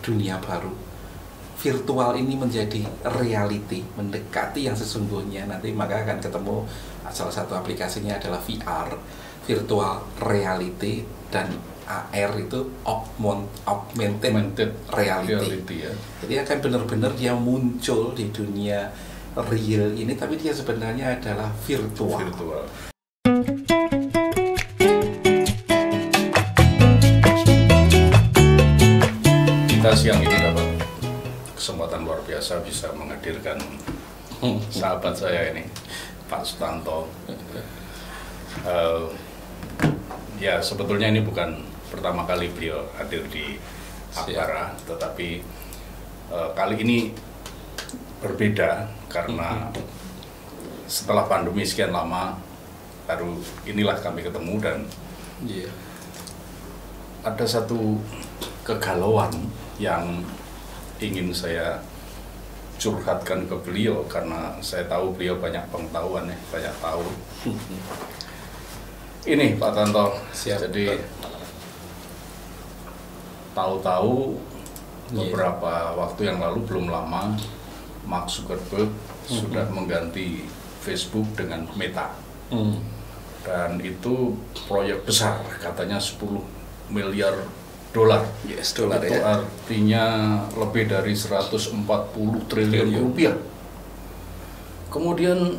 dunia baru. Virtual ini menjadi reality, mendekati yang sesungguhnya. Nanti maka akan ketemu salah satu aplikasinya adalah VR, virtual reality, dan AR itu augmented reality ya. Jadi akan benar-benar dia muncul di dunia real ini, tapi dia sebenarnya adalah virtual. Kita siang ini dapat kesempatan luar biasa bisa menghadirkan sahabat saya ini, Pak Sutanto. Ya sebetulnya ini bukan pertama kali beliau hadir di Akbara, tetapi kali ini berbeda karena setelah pandemi sekian lama baru inilah kami ketemu, dan ada satu kegalauan yang ingin saya curhatkan ke beliau karena saya tahu beliau banyak pengetahuan ya, banyak tahu. Ini Pak Tanto, jadi tahu-tahu beberapa waktu yang lalu, belum lama, Mark Zuckerberg sudah mengganti Facebook dengan Meta. Dan itu proyek besar, katanya 10 miliar dolar. Itu ya. Artinya lebih dari 140 triliun rupiah. Kemudian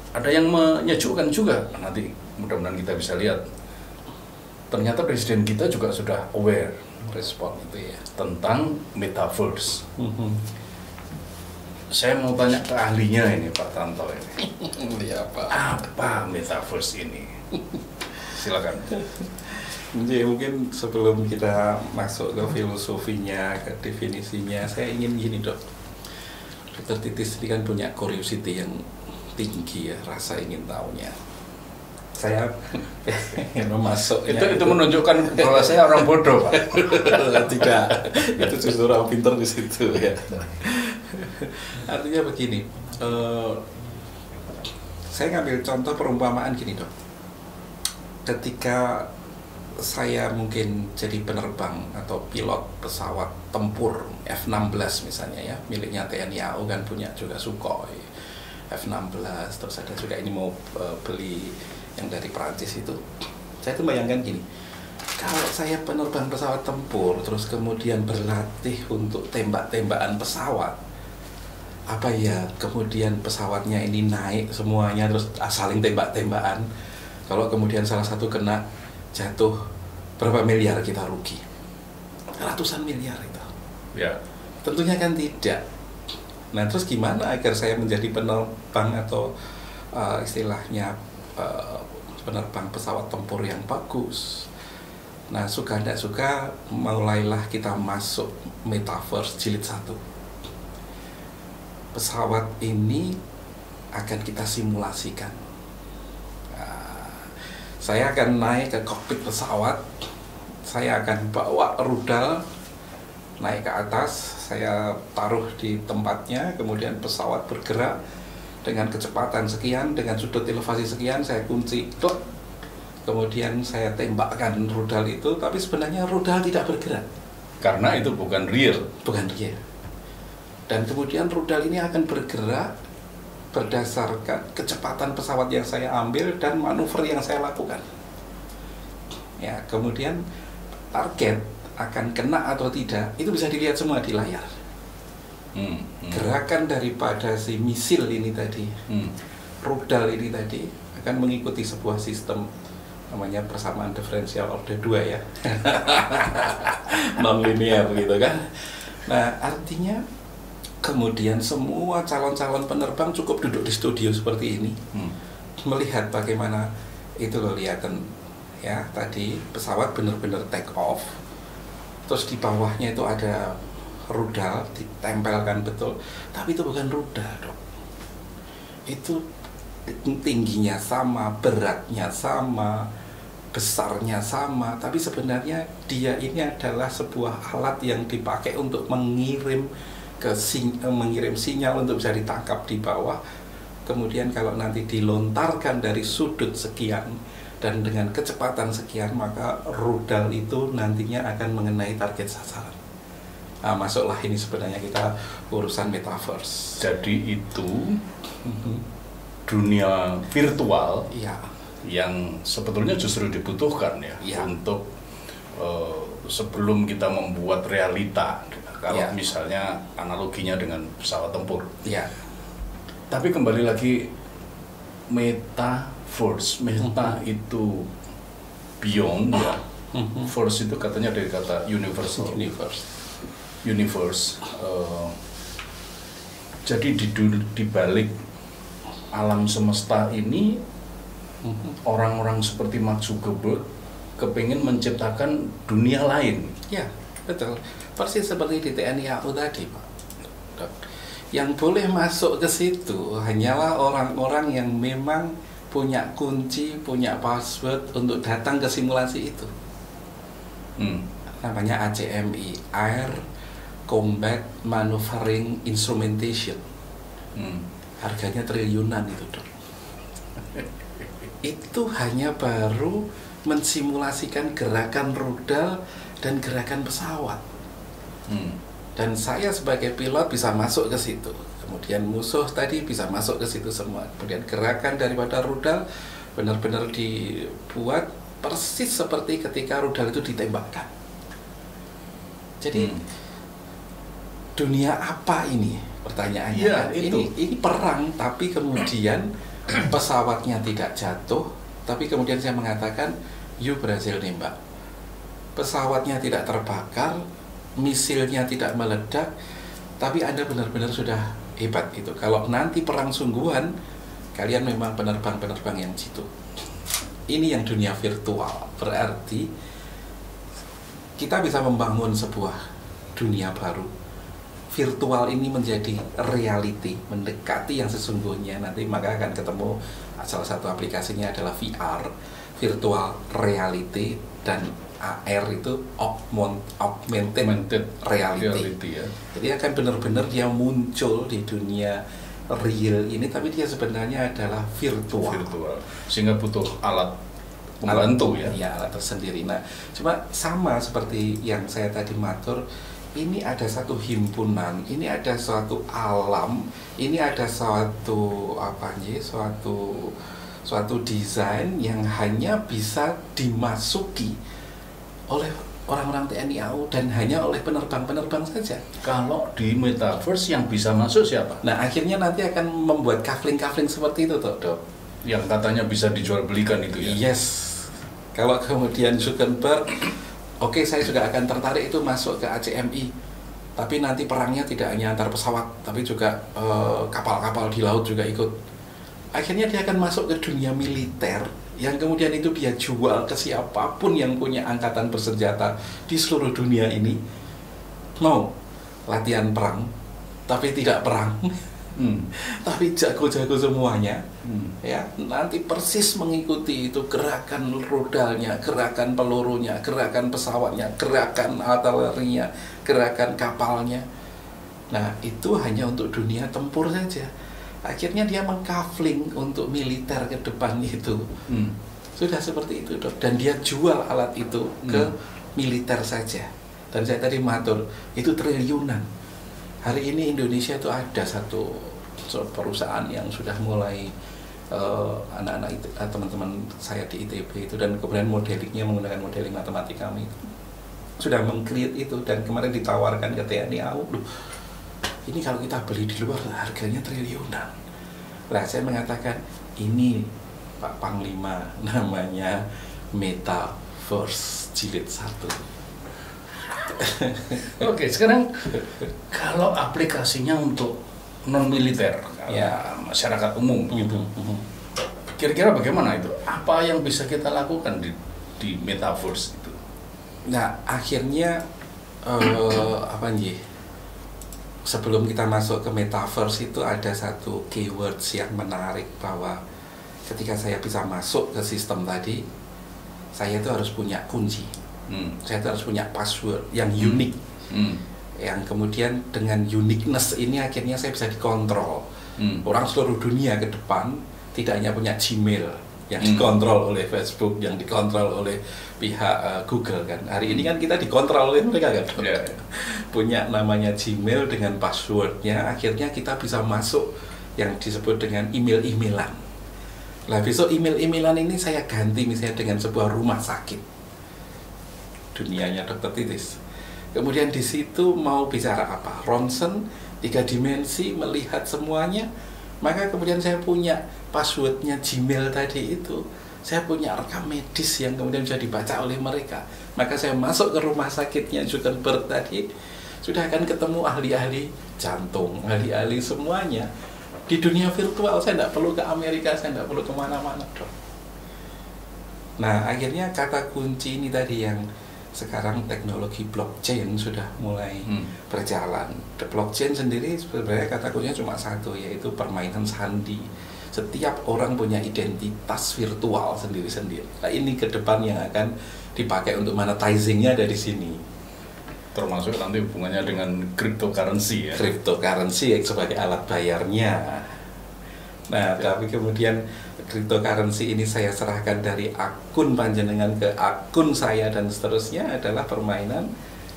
ada yang menyejukkan juga, nanti mudah-mudahan kita bisa lihat. Ternyata presiden kita juga sudah aware, respon itu ya, tentang metaverse. Saya mau tanya ke ahlinya ini, Pak Tanto ini. Apa metaverse ini? Silakan. Jadi mungkin sebelum kita masuk ke filosofinya, ke definisinya, saya ingin gini Dok. Dr. Titis ini kan punya curiosity yang tinggi ya, rasa ingin tahunya. Saya masuk itu menunjukkan bahwa saya orang bodoh, Pak. Tidak, itu justru orang pintar di situ ya. Artinya begini, saya ngambil contoh perumpamaan gini Dok. Ketika saya mungkin jadi penerbang atau pilot pesawat tempur F-16 misalnya ya, miliknya TNI AU kan, punya juga Sukhoi F-16, terus ada juga ini mau beli yang dari Perancis itu. Saya tuh bayangkan gini, kalau saya penerbang pesawat tempur terus kemudian berlatih untuk tembak-tembakan pesawat, apa ya, kemudian pesawatnya ini naik semuanya terus saling tembak-tembakan, kalau kemudian salah satu kena, jatuh, berapa miliar kita rugi? Ratusan miliar itu. Ya. Tentunya kan tidak. Nah terus gimana agar saya menjadi penerbang atau istilahnya penerbang pesawat tempur yang bagus? Nah suka tidak suka mulailah kita masuk metaverse jilid 1. Pesawat ini akan kita simulasikan. Saya akan naik ke kokpit pesawat, saya akan bawa rudal naik ke atas, saya taruh di tempatnya, kemudian pesawat bergerak dengan kecepatan sekian, dengan sudut elevasi sekian, saya kunci, klik, kemudian saya tembakkan rudal itu, tapi sebenarnya rudal tidak bergerak. Karena itu bukan real. Bukan real. Dan kemudian rudal ini akan bergerak berdasarkan kecepatan pesawat yang saya ambil dan manuver yang saya lakukan. Ya, kemudian target akan kena atau tidak itu bisa dilihat semua di layar. Gerakan daripada si misil ini tadi, rudal ini tadi akan mengikuti sebuah sistem namanya persamaan diferensial order 2 ya. Non-linear gitu kan. Nah, artinya kemudian semua calon-calon penerbang cukup duduk di studio seperti ini, melihat bagaimana itu loh, lihatan ya tadi pesawat benar-benar take off, terus di bawahnya itu ada rudal ditempelkan betul, tapi itu bukan rudal Dok, itu tingginya sama, beratnya sama, besarnya sama, tapi sebenarnya dia ini adalah sebuah alat yang dipakai untuk mengirim sinyal untuk bisa ditangkap di bawah. Kemudian kalau nanti dilontarkan dari sudut sekian dan dengan kecepatan sekian, maka rudal itu nantinya akan mengenai target sasaran. masuklah ini sebenarnya kita urusan metaverse. Jadi itu dunia virtual Iya. yang sebetulnya justru dibutuhkan ya, Iya. untuk sebelum kita membuat realita. Kalau Iya. misalnya analoginya dengan pesawat tempur. Iya. Tapi kembali lagi, metaverse, meta itu beyond ya. Verse itu katanya dari kata universal. Universe. Jadi di balik alam semesta ini orang-orang seperti Mark Zuckerberg kepingin menciptakan dunia lain. Ya, betul. Persis seperti di TNI AU tadi, Pak. Yang boleh masuk ke situ hanyalah orang-orang yang memang punya kunci, punya password untuk datang ke simulasi itu. Namanya ACMI, Air Combat Maneuvering Instrumentation. Harganya triliunan itu, Dok. Itu hanya baru mensimulasikan gerakan rudal dan gerakan pesawat. Dan saya sebagai pilot bisa masuk ke situ. Kemudian musuh tadi bisa masuk ke situ semua. Kemudian gerakan daripada rudal benar-benar dibuat persis seperti ketika rudal itu ditembakkan. Jadi dunia apa ini? Pertanyaannya. Ya, itu. Ini perang, tapi kemudian pesawatnya tidak jatuh, tapi kemudian saya mengatakan, you berhasil nembak. Pesawatnya tidak terbakar, misilnya tidak meledak, tapi Anda benar-benar sudah hebat itu. Kalau nanti perang sungguhan, kalian memang penerbang-penerbang yang jitu. Ini yang dunia virtual. Berarti kita bisa membangun sebuah dunia baru. Virtual ini menjadi reality, mendekati yang sesungguhnya. Nanti maka akan ketemu salah satu aplikasinya adalah VR, virtual reality, dan AR itu augmented reality ya. Jadi akan benar-benar dia muncul di dunia real ini, tapi dia sebenarnya adalah virtual. Sehingga butuh alat pembantu ya, alat tersendiri. Nah, cuma sama seperti yang saya tadi matur, ini ada satu himpunan, ini ada suatu alam, ini ada suatu suatu desain yang hanya bisa dimasuki oleh orang-orang TNI AU dan hanya oleh penerbang-penerbang saja. Kalau di metaverse yang bisa masuk siapa? Nah, akhirnya nanti akan membuat kafling-kafling seperti itu, Dok. Yang katanya bisa dijual belikan itu ya? Yes. Kalau kemudian Zuckerberg, oke, saya juga akan tertarik itu masuk ke ACMI. Tapi nanti perangnya tidak hanya antar pesawat, tapi juga kapal-kapal di laut juga ikut. Akhirnya dia akan masuk ke dunia militer, yang kemudian itu dia jual ke siapapun yang punya angkatan bersenjata di seluruh dunia ini. Mau latihan perang, tapi tidak perang, tapi jago-jago semuanya. Ya, nanti persis mengikuti itu gerakan rudalnya, gerakan pelurunya, gerakan pesawatnya, gerakan artilerinya, gerakan kapalnya. Nah, itu hanya untuk dunia tempur saja. Akhirnya dia mengkafling untuk militer ke depan itu. Sudah seperti itu, Dok. Dan dia jual alat itu ke militer saja. Dan saya tadi matur, itu triliunan. Hari ini Indonesia itu ada satu perusahaan yang sudah mulai anak-anak teman-teman saya di ITB itu, dan kemudian modelingnya menggunakan modeling matematika kami sudah meng-create itu, dan kemarin ditawarkan ke TNI AU. Ini kalau kita beli di luar harganya triliunan. Nah, saya mengatakan ini Pak Panglima, namanya Metaverse Jilid 1. Oke, sekarang kalau aplikasinya untuk non militer, ya masyarakat umum gitu, kira-kira bagaimana itu? Apa yang bisa kita lakukan di Metaverse itu? Nah, akhirnya sebelum kita masuk ke Metaverse itu ada satu keywords yang menarik, bahwa ketika saya bisa masuk ke sistem tadi, saya itu harus punya kunci, saya itu harus punya password yang unik, yang kemudian dengan uniqueness ini akhirnya saya bisa dikontrol. Orang seluruh dunia ke depan tidak hanya punya Gmail, yang dikontrol oleh Facebook, yang dikontrol oleh pihak Google kan. Hari ini kan kita dikontrol oleh mereka kan. Punya namanya Gmail dengan passwordnya, akhirnya kita bisa masuk yang disebut dengan email-emailan. Lah besok email-emailan ini saya ganti misalnya dengan sebuah rumah sakit, dunianya Dokter Titis. Kemudian di situ mau bicara apa? Ronsen, 3 dimensi, melihat semuanya. Maka kemudian saya punya passwordnya Gmail tadi itu. Saya punya rekam medis yang kemudian bisa dibaca oleh mereka. Maka saya masuk ke rumah sakitnya Zuckerberg tadi, sudah akan ketemu ahli-ahli jantung, ahli-ahli semuanya. Di dunia virtual, saya tidak perlu ke Amerika, saya tidak perlu kemana-mana, dok. Nah, akhirnya kata kunci ini tadi yang sekarang teknologi blockchain sudah mulai berjalan. The blockchain sendiri sebenarnya kata kuncinya cuma satu, yaitu permainan sandi. Setiap orang punya identitas virtual sendiri-sendiri. Nah, ini ke depan yang akan dipakai untuk monetizing-nya dari sini. Termasuk nanti hubungannya dengan cryptocurrency ya. Cryptocurrency sebagai alat bayarnya. Nah, tapi kemudian cryptocurrency ini saya serahkan dari akun panjenengan ke akun saya dan seterusnya adalah permainan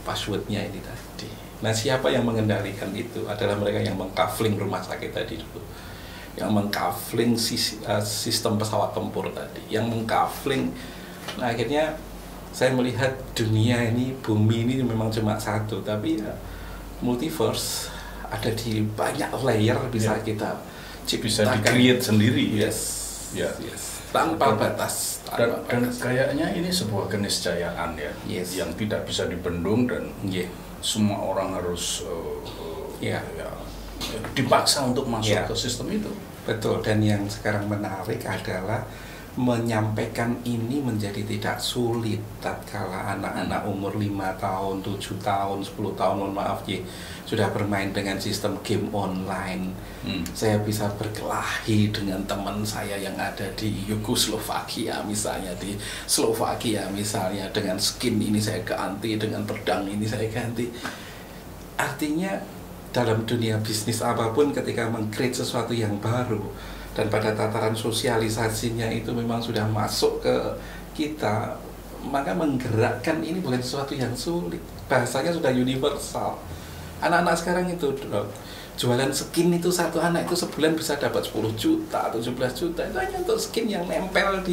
passwordnya ini tadi. Nah, siapa yang mengendalikan itu? Adalah mereka yang mengkafling rumah sakit tadi dulu, yang mengkafling sistem pesawat tempur tadi, yang mengkafling. Nah, akhirnya saya melihat dunia ini, bumi ini memang cuma satu, tapi ya, multiverse ada di banyak layer bisa kita bisa di-create sendiri. Yes. Tanpa batas. Dan kayaknya ini sebuah keniscayaan ya, yang tidak bisa dibendung dan semua orang harus dipaksa untuk masuk ke sistem itu. Betul, dan yang sekarang menarik adalah menyampaikan ini menjadi tidak sulit tatkala anak-anak umur 5 tahun, 7 tahun, 10 tahun, mohon maaf sudah bermain dengan sistem game online. Saya bisa berkelahi dengan teman saya yang ada di Yugoslavia misalnya, di Slovakia misalnya, dengan skin ini saya ganti, dengan pedang ini saya ganti. Artinya dalam dunia bisnis apapun ketika meng-create sesuatu yang baru dan pada tataran sosialisasinya itu memang sudah masuk ke kita, maka menggerakkan ini bukan sesuatu yang sulit. Bahasanya sudah universal. Anak-anak sekarang itu, dok, jualan skin itu satu anak itu sebulan bisa dapat 10 juta atau 17 juta. Itu hanya untuk skin yang nempel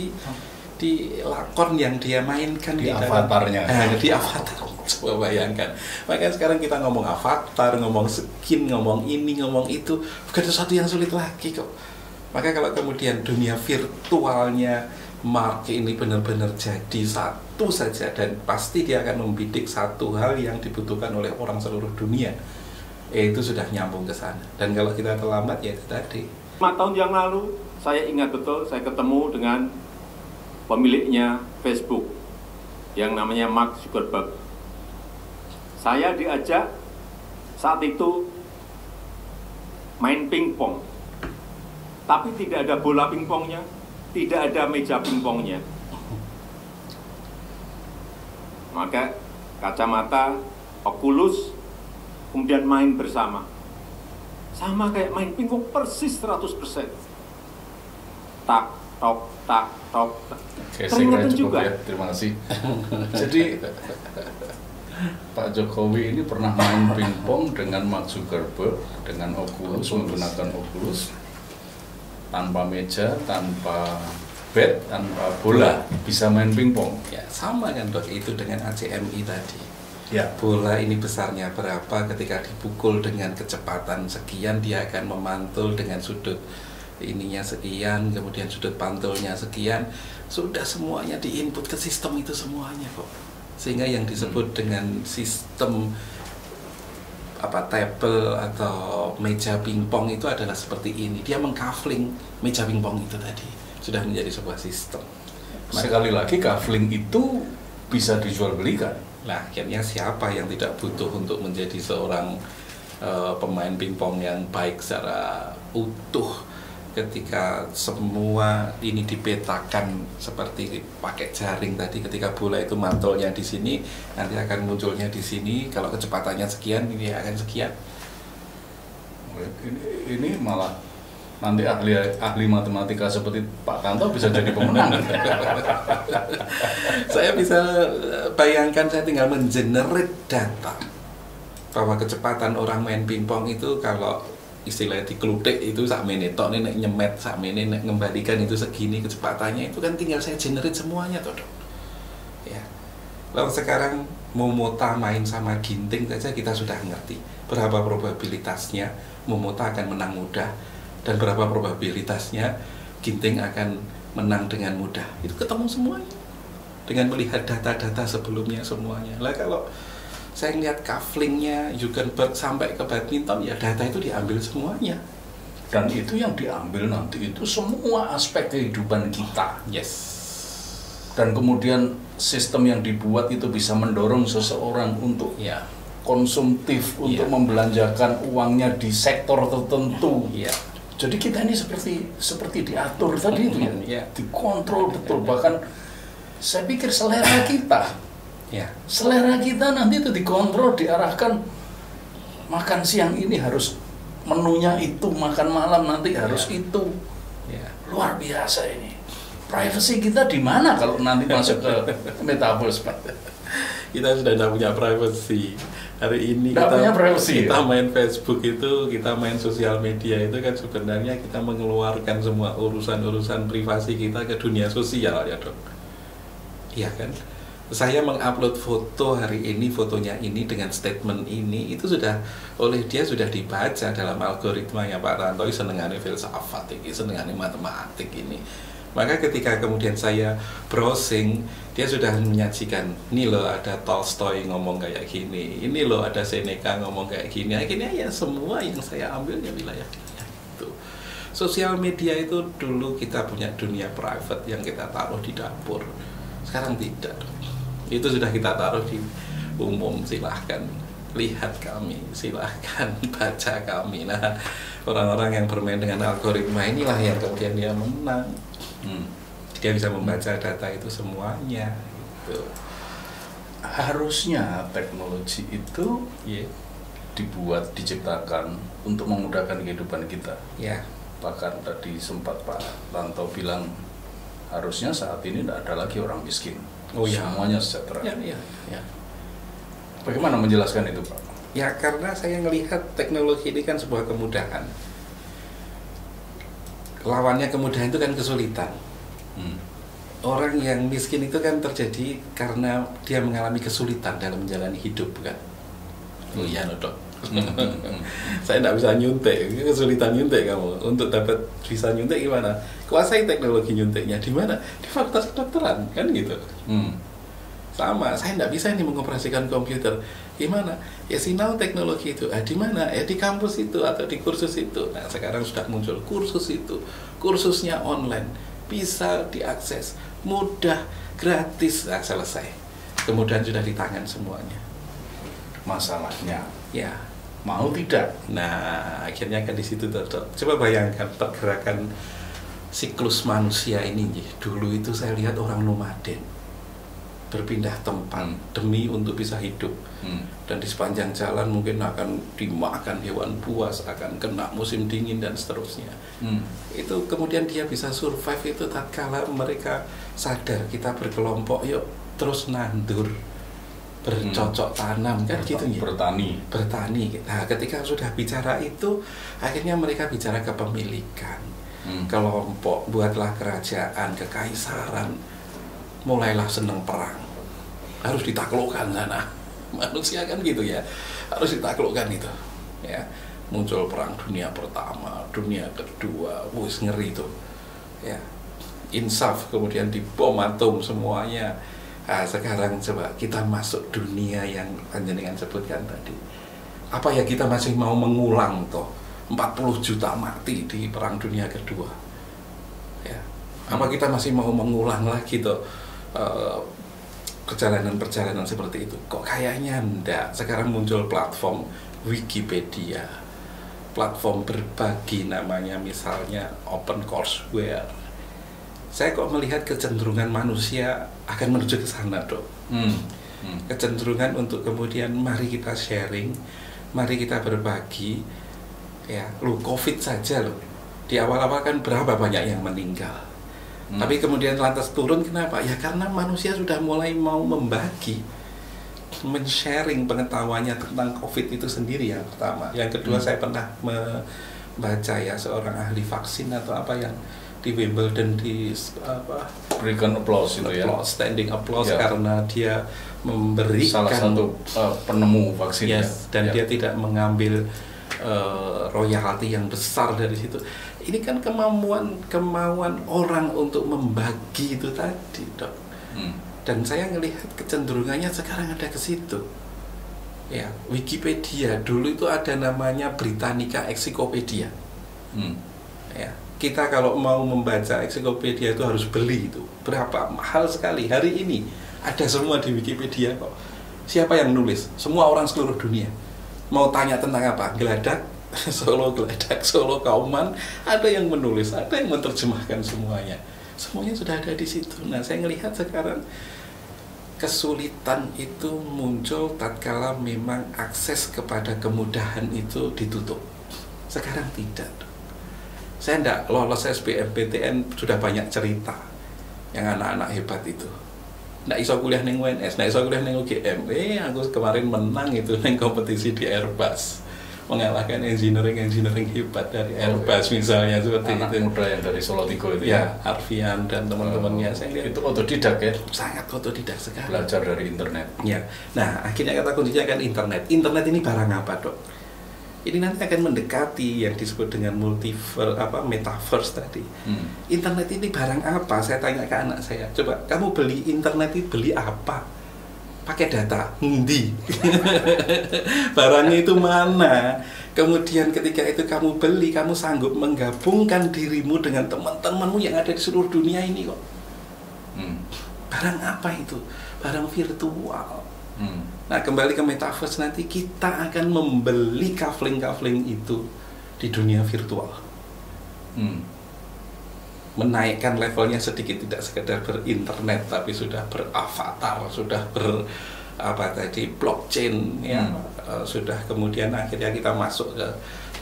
di lakon yang dia mainkan di avatarnya. Di avatar. Coba bayangkan. Makanya sekarang kita ngomong avatar, ngomong skin, ngomong ini, ngomong itu, bukan sesuatu yang sulit lagi kok. Maka kalau kemudian dunia virtualnya Mark ini benar-benar jadi satu saja, dan pasti dia akan membidik satu hal yang dibutuhkan oleh orang seluruh dunia, itu sudah nyambung ke sana. Dan kalau kita terlambat ya itu tadi. 5 tahun yang lalu saya ingat betul, saya ketemu dengan pemiliknya Facebook yang namanya Mark Zuckerberg. Saya diajak saat itu main pingpong. Tapi tidak ada bola pingpongnya, tidak ada meja pingpongnya. Maka kacamata, Oculus, kemudian main bersama. Sama kayak main pingpong persis 100%. Tak, tok, tak, tok. Teringatan juga. Ya, terima kasih. Jadi Pak Jokowi ini pernah main pingpong dengan Mark Zuckerberg, dengan Oculus, menggunakan Oculus. Tanpa meja, tanpa bat, tanpa bola, bisa main pingpong. Ya, sama kan dok, itu dengan ACMI tadi. Ya. Bola ini besarnya berapa, ketika dipukul dengan kecepatan sekian, dia akan memantul dengan sudut ininya sekian, kemudian sudut pantulnya sekian, sudah semuanya diinput ke sistem itu semuanya kok. Sehingga yang disebut dengan sistem table atau meja pingpong itu adalah seperti ini. Dia mengkafling meja pingpong itu tadi, sudah menjadi sebuah sistem. Sekali lagi, kafling itu bisa dijual belikan. Nah, akhirnya siapa yang tidak butuh untuk menjadi seorang pemain pingpong yang baik secara utuh, ketika semua ini dipetakan seperti pakai jaring tadi, ketika bola itu mantulnya di sini, nanti akan munculnya di sini, kalau kecepatannya sekian, ini akan sekian. Ini malah nanti ahli matematika seperti Pak Tanto bisa jadi pemenang. Saya bisa bayangkan, saya tinggal mengenerate data bahwa kecepatan orang main pingpong itu kalau istilahnya diklutik itu sak menit tok nek nyemet sak menit nek ngembalikan itu segini kecepatannya, itu kan tinggal saya generate semuanya toh, Dok. Ya. Lalu sekarang Momota main sama ginting saja kita sudah ngerti berapa probabilitasnya Momota akan menang mudah dan berapa probabilitasnya ginting akan menang dengan mudah. Itu ketemu semuanya dengan melihat data-data sebelumnya semuanya. Lah kalau saya lihat kaflingnya Jugenberg sampai ke badminton, ya data itu diambil semuanya. Dan itu yang diambil nanti itu semua aspek kehidupan kita. Yes. Dan kemudian sistem yang dibuat itu bisa mendorong seseorang untuk Ya. konsumtif, untuk membelanjakan uangnya di sektor tertentu. Ya. Jadi kita ini seperti diatur tadi itu ya, dikontrol betul. Bahkan saya pikir selera kita, selera kita nanti itu dikontrol, diarahkan. Makan siang ini harus menunya itu, makan malam nanti harus itu. Luar biasa ini. Privacy kita di mana kalau nanti masuk ke metaverse, Pak? Kita sudah tidak punya privacy. Hari ini kita main Facebook itu, kita main sosial media itu kan sebenarnya kita mengeluarkan semua urusan-urusan privasi kita ke dunia sosial, ya Dok. Iya kan? Saya mengupload foto hari ini, fotonya ini dengan statement ini, itu sudah oleh dia sudah dibaca dalam algoritmanya Pak Rantoi, senengane filsafat ini, senengane matematik ini. Maka ketika kemudian saya browsing, dia sudah menyajikan, ini loh ada Tolstoy ngomong kayak gini, ini loh ada Seneca ngomong kayak gini. Akhirnya ya semua yang saya ambil ya wilayah itu. Sosial media itu dulu kita punya dunia private yang kita taruh di dapur. Sekarang tidak. Itu sudah kita taruh di umum, silahkan lihat kami, silahkan baca kami. Nah, orang-orang yang bermain dengan algoritma inilah yang kemudian dia menang. Dia bisa membaca data itu semuanya gitu. Harusnya teknologi itu dibuat, diciptakan untuk memudahkan kehidupan kita. Bahkan tadi sempat Pak Tanto bilang harusnya saat ini tidak ada lagi orang miskin. Semuanya sejahtera. Bagaimana menjelaskan itu, Pak? Ya karena saya melihat teknologi ini kan sebuah kemudahan. Lawannya kemudahan itu kan kesulitan. Orang yang miskin itu kan terjadi karena dia mengalami kesulitan dalam menjalani hidup, kan? Iya, Dok. Saya tidak bisa nyuntik, kesulitan nyuntik kamu. Untuk dapat bisa nyuntik gimana? Kuasai teknologi nyuntiknya di mana? Di fakultas kedokteran, kan gitu. Sama, saya tidak bisa ini mengoperasikan komputer. Gimana? Ya sinau teknologi itu. Di mana? Ya di kampus itu atau di kursus itu. Nah, sekarang sudah muncul kursus itu. Kursusnya online, bisa diakses, mudah, gratis. Nah, selesai. Kemudian sudah di tangan semuanya. Masalahnya, mau tidak? Nah, akhirnya kan di situ, Dok. Coba bayangkan pergerakan siklus manusia ini. Dulu itu saya lihat orang nomaden berpindah tempat demi untuk bisa hidup, dan di sepanjang jalan mungkin akan dimakan hewan buas, akan kena musim dingin dan seterusnya. Itu kemudian dia bisa survive itu tatkala mereka sadar kita berkelompok, yuk terus nandur, bercocok tanam, kan gitu ya. Bertani. Nah, ketika sudah bicara itu, akhirnya mereka bicara kepemilikan. Kelompok, buatlah kerajaan, kekaisaran. Mulailah seneng perang, harus ditaklukkan sana. Manusia kan gitu ya, harus ditaklukkan itu. Ya, muncul perang dunia pertama, dunia kedua, wis ngeri itu. Ya, insaf, kemudian dibom atom semuanya. Nah, sekarang coba kita masuk dunia yang panjenengan sebutkan tadi. Apa ya kita masih mau mengulang toh 40 juta mati di perang dunia kedua? Ya, apa kita masih mau mengulang lagi toh? Perjalanan-perjalanan seperti itu? Kok kayaknya enggak. Sekarang muncul platform Wikipedia, platform berbagi namanya, misalnya Open Courseware. Saya kok melihat kecenderungan manusia akan menuju ke sana, Dok. Kecenderungan untuk kemudian mari kita sharing, mari kita berbagi. Ya, Covid saja loh. Di awal-awal kan berapa banyak yang meninggal. Tapi kemudian lantas turun, kenapa? Ya karena manusia sudah mulai mau membagi, men-sharing pengetahuannya tentang COVID itu sendiri yang pertama. Yang kedua, saya pernah membaca ya seorang ahli vaksin atau apa yang di Wimbledon berikan applause itu ya, standing applause karena dia memberikan salah satu penemu vaksin dan dia tidak mengambil royalti yang besar dari situ. Ini kan kemauan orang untuk membagi itu tadi, Dok. Dan saya ngelihat kecenderungannya sekarang ada ke situ. Ya, Wikipedia dulu itu ada namanya Britannica Encyclopedia. Ya, kita kalau mau membaca ensiklopedia itu harus beli itu. Berapa mahal sekali. Hari ini ada semua di Wikipedia kok. Siapa yang nulis? Semua orang seluruh dunia. Mau tanya tentang apa? Geladak, Solo Kauman, ada yang menulis, ada yang menerjemahkan semuanya. Semuanya sudah ada di situ. Nah, saya melihat sekarang kesulitan itu muncul tatkala memang akses kepada kemudahan itu ditutup. Sekarang tidak. Saya tidak lolos SBMPTN sudah banyak cerita yang anak-anak hebat itu. Nggak iso kuliah neng UNS, nggak iso kuliah neng UGM. Aku kemarin menang itu neng kompetisi di Airbus, mengalahkan engineering hebat dari Airbus misalnya, seperti anak itu. Muda yang dari Solo Tigo itu ya, Arfian dan teman-temannya. Saya lihat itu otodidak ya, sangat otodidak sekali, belajar dari internet. Ya, nah akhirnya kata kuncinya kan internet. Internet ini barang apa, Dok? Ini nanti akan mendekati yang disebut dengan metaverse tadi. Internet ini barang apa? Saya tanya ke anak saya, coba kamu beli internet itu beli apa? Pakai data, di barangnya itu mana? Kemudian ketika itu kamu beli, kamu sanggup menggabungkan dirimu dengan teman-temanmu yang ada di seluruh dunia ini kok. Barang apa itu? Barang virtual. Nah, kembali ke metaverse, nanti kita akan membeli kafling-kafling itu di dunia virtual. Menaikkan levelnya sedikit, tidak sekedar berinternet tapi sudah beravatar, sudah blockchain ya. Sudah kemudian akhirnya kita masuk ke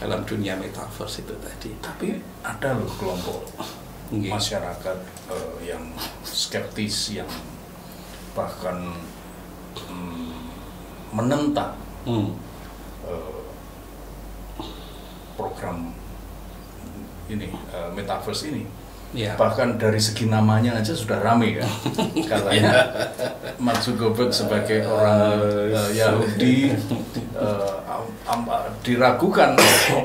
dalam dunia metaverse itu tadi. Tapi ada loh kelompok masyarakat yang skeptis, yang bahkan menentang program ini, metaverse ini. Ya. Bahkan dari segi namanya aja sudah rame kan. Katanya Mark Zuckerberg sebagai orang Yahudi diragukan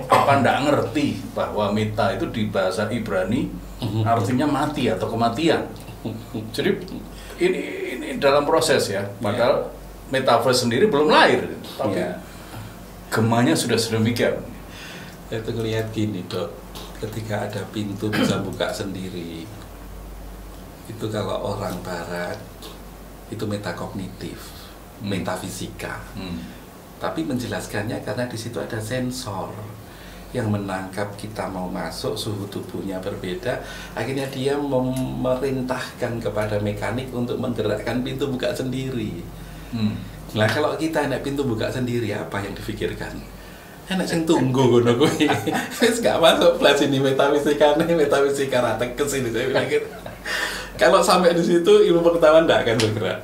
apa ndak ngerti bahwa meta itu di bahasa Ibrani artinya mati atau kematian. Jadi ini dalam proses ya. Padahal metaverse sendiri belum lahir, tapi gemanya sudah sedemikian. Itu ngelihat gini, Dok, ketika ada pintu bisa buka sendiri, itu kalau orang Barat itu metakognitif, metafisika. Tapi menjelaskannya karena di situ ada sensor yang menangkap kita mau masuk, suhu tubuhnya berbeda, akhirnya dia memerintahkan kepada mekanik untuk menggerakkan pintu buka sendiri. Nah, kalau kita enak pintu buka sendiri, apa yang difikirkan? Enak sing tunggu ngono kuwi. Wis gak masuk plus ini metafisika ratek ke sini saya pikir. Kalau sampai di situ ilmu pengetahuan tidak akan bergerak.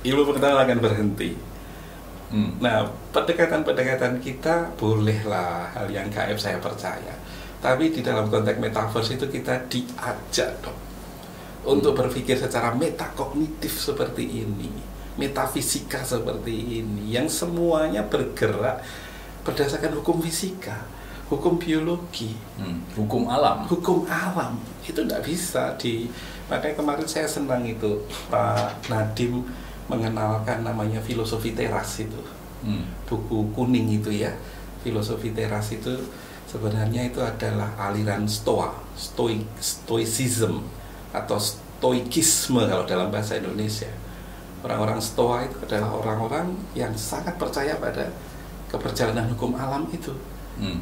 Ilmu pengetahuan akan berhenti. Nah, pendekatan kita bolehlah hal yang gaib, saya percaya. Tapi di dalam konteks metaverse itu kita diajak, Dok, untuk berpikir secara metakognitif seperti ini, metafisika seperti ini, yang semuanya bergerak berdasarkan hukum fisika, hukum biologi, hukum alam. Hukum alam itu tidak bisa makanya kemarin saya senang itu Pak Nadiem mengenalkan namanya filosofi teras itu, buku kuning itu ya. Filosofi teras itu sebenarnya itu adalah aliran stoicism atau stoikisme kalau dalam bahasa Indonesia. Orang-orang Stoa itu adalah orang-orang yang sangat percaya pada keperjalanan hukum alam itu.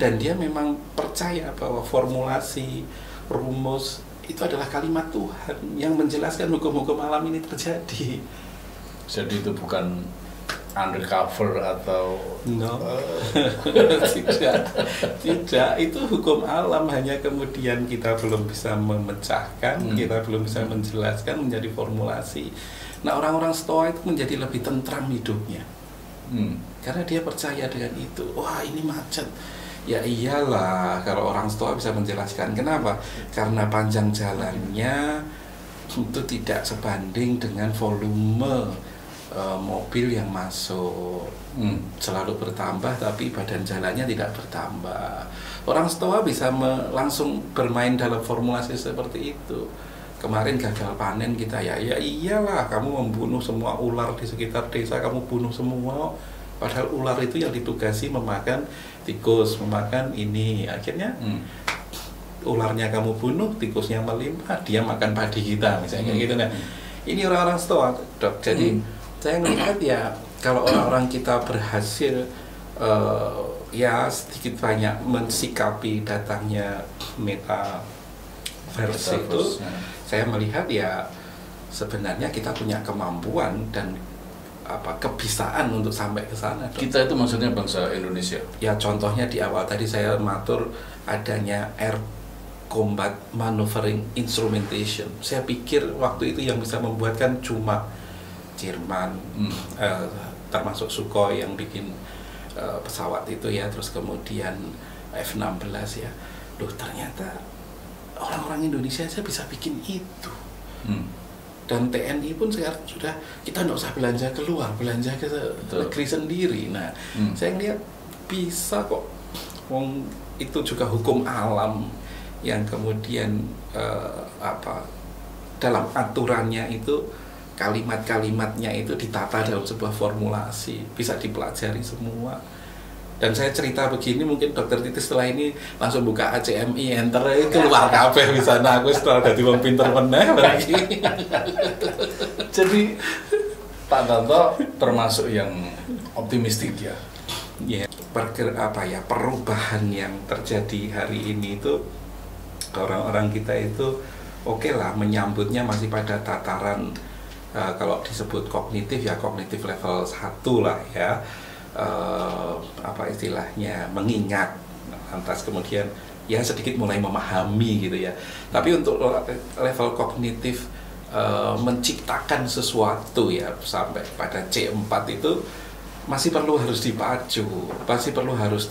Dan dia memang percaya bahwa formulasi, rumus itu adalah kalimat Tuhan yang menjelaskan hukum-hukum alam ini terjadi. Jadi itu bukan undercover atau no. tidak, itu hukum alam, hanya kemudian kita belum bisa memecahkan, kita belum bisa menjelaskan menjadi formulasi. Nah, orang-orang Stoa itu menjadi lebih tentram hidupnya, karena dia percaya dengan itu. Wah, ini macet. Ya iyalah, kalau orang Stoa bisa menjelaskan. Kenapa? Karena panjang jalannya itu tidak sebanding dengan volume mobil yang masuk. Selalu bertambah, tapi badan jalannya tidak bertambah. Orang Stoa bisa langsung bermain dalam formulasi seperti itu. Kemarin gagal panen kita, ya iyalah, kamu membunuh semua ular di sekitar desa, kamu bunuh semua. Padahal ular itu yang ditugasi memakan tikus, memakan ini. Akhirnya ularnya kamu bunuh, tikusnya melimpah, dia makan padi kita, misalnya gitu. Nah, ini orang-orang Stoa, Dok. Jadi saya melihat ya, kalau orang-orang kita berhasil ya sedikit banyak mensikapi datangnya metaverse itu, saya melihat ya sebenarnya kita punya kemampuan dan kebisaan untuk sampai ke sana. Kita itu maksudnya bangsa Indonesia. Ya contohnya di awal tadi saya matur adanya Air Combat Maneuvering Instrumentation. Saya pikir waktu itu yang bisa membuatkan cuma Jerman, termasuk Sukhoi yang bikin pesawat itu ya, terus kemudian F-16 ya. Loh, ternyata orang-orang Indonesia aja bisa bikin itu. Dan TNI pun sekarang sudah, kita nggak usah belanja keluar, belanja ke negeri sendiri. Nah, saya ngeliat bisa kok. Wong itu juga hukum alam yang kemudian dalam aturannya itu kalimat-kalimatnya itu ditata dalam sebuah formulasi, bisa dipelajari semua. Dan saya cerita begini, mungkin Dokter Titi setelah ini langsung buka ACMI, enter, keluar kabeh bisa. Nah, aku setelah jadi wong pinter meneh lagi. Jadi Pak Tanto termasuk yang optimistik ya. Ya, perubahan yang terjadi hari ini itu orang-orang kita itu oke lah, menyambutnya masih pada tataran kalau disebut kognitif ya kognitif level 1 lah ya. Istilahnya mengingat, lantas kemudian ya sedikit mulai memahami gitu ya. Tapi untuk level kognitif menciptakan sesuatu ya sampai pada C4 itu masih perlu harus dipacu, masih perlu harus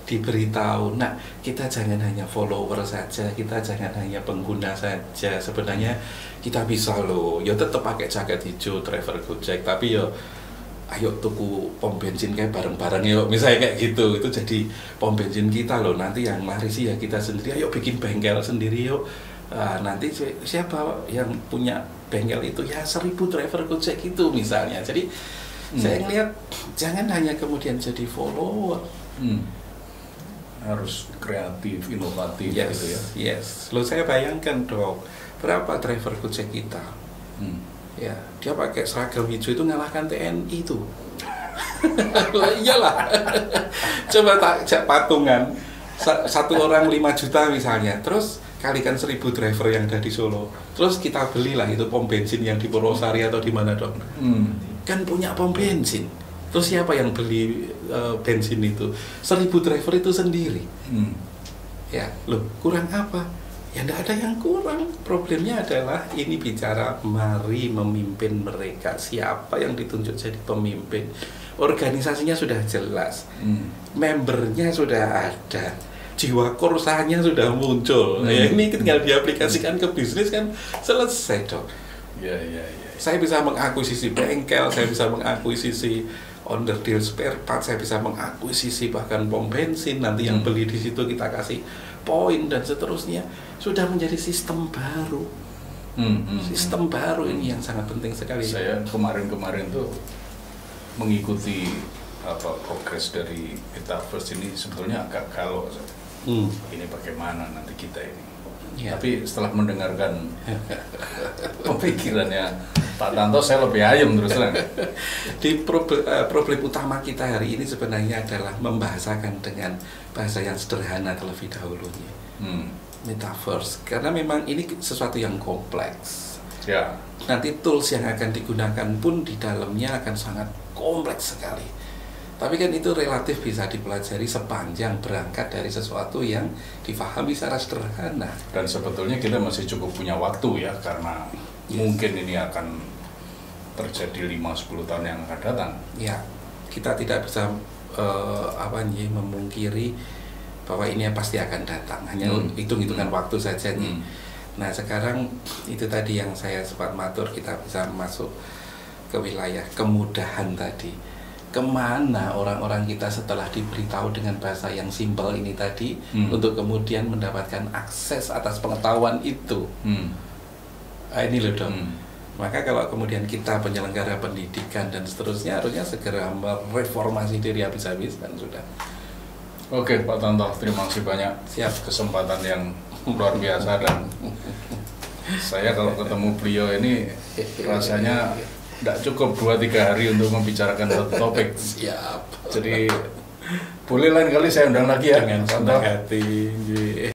diberitahu. Nah, kita jangan hanya follower saja, kita jangan hanya pengguna saja. Sebenarnya kita bisa loh, ya tetap pakai jaket hijau driver Gojek, tapi yo ayo tuku pom bensin kayak bareng-bareng yuk, misalnya kayak gitu. Itu jadi pom bensin kita loh, nanti yang larisi ya kita sendiri, ayo bikin bengkel sendiri yuk. Nanti siapa yang punya bengkel itu ya 1000 driver Gojek gitu misalnya. Jadi saya ngeliat jangan hanya kemudian jadi follower, harus kreatif, inovatif gitu ya. Yes, lo saya bayangkan Dok, berapa driver Gojek kita? Ya, dia pakai seragam hijau itu ngalahkan TNI itu. Iyalah. Coba tak patungan. Satu orang 5 juta misalnya. Terus kalikan 1000 driver yang ada di Solo. Terus kita belilah itu pom bensin yang di Purwosari atau di mana, Dok. Kan punya pom bensin. Terus siapa yang beli bensin itu? 1000 driver itu sendiri. Ya, loh, kurang apa? Ya tidak ada yang kurang. Problemnya adalah ini bicara mari memimpin mereka. Siapa yang ditunjuk jadi pemimpin? Organisasinya sudah jelas, membernya sudah ada, jiwa korsanya sudah muncul. Ya, ini tinggal diaplikasikan ke bisnis kan selesai, Dok. Ya. Saya bisa mengakuisisi bengkel, saya bisa mengakuisisi underdeal spare part, saya bisa mengakuisisi bahkan pom bensin. Nanti yang beli di situ kita kasih poin dan seterusnya. Sudah menjadi sistem baru. Sistem baru ini yang sangat penting sekali. Saya kemarin tuh mengikuti progres dari Metaverse ini sebetulnya agak galau. Ini bagaimana nanti kita ini. Ya. Tapi setelah mendengarkan pemikirannya Pak Tanto, saya lebih ayem terus terang. Di problem utama kita hari ini sebenarnya adalah membahasakan dengan bahasa yang sederhana terlebih dahulunya. Metaverse, karena memang ini sesuatu yang kompleks. Ya. Nanti tools yang akan digunakan pun di dalamnya akan sangat kompleks sekali. Tapi kan itu relatif bisa dipelajari sepanjang berangkat dari sesuatu yang difahami secara sederhana. Dan sebetulnya kita masih cukup punya waktu ya, karena mungkin ini akan terjadi 5-10 tahun yang akan datang. Ya, kita tidak bisa memungkiri bahwa ini pasti akan datang. Hanya hitung-hitungan waktu saja nih. Nah sekarang itu tadi yang saya sempat matur, kita bisa masuk ke wilayah kemudahan tadi. Kemana orang-orang kita setelah diberitahu dengan bahasa yang simpel ini tadi untuk kemudian mendapatkan akses atas pengetahuan itu. Ini loh dong. Maka kalau kemudian kita penyelenggara pendidikan dan seterusnya harusnya segera mereformasi diri habis-habisan sudah. Oke Pak Tanto, terima kasih banyak. Siap. Kesempatan yang luar biasa, dan saya kalau ketemu beliau ini rasanya tidak cukup 2-3 hari untuk membicarakan satu topik. Siap. Jadi boleh lain kali saya undang lagi ya. Dengan senang hati.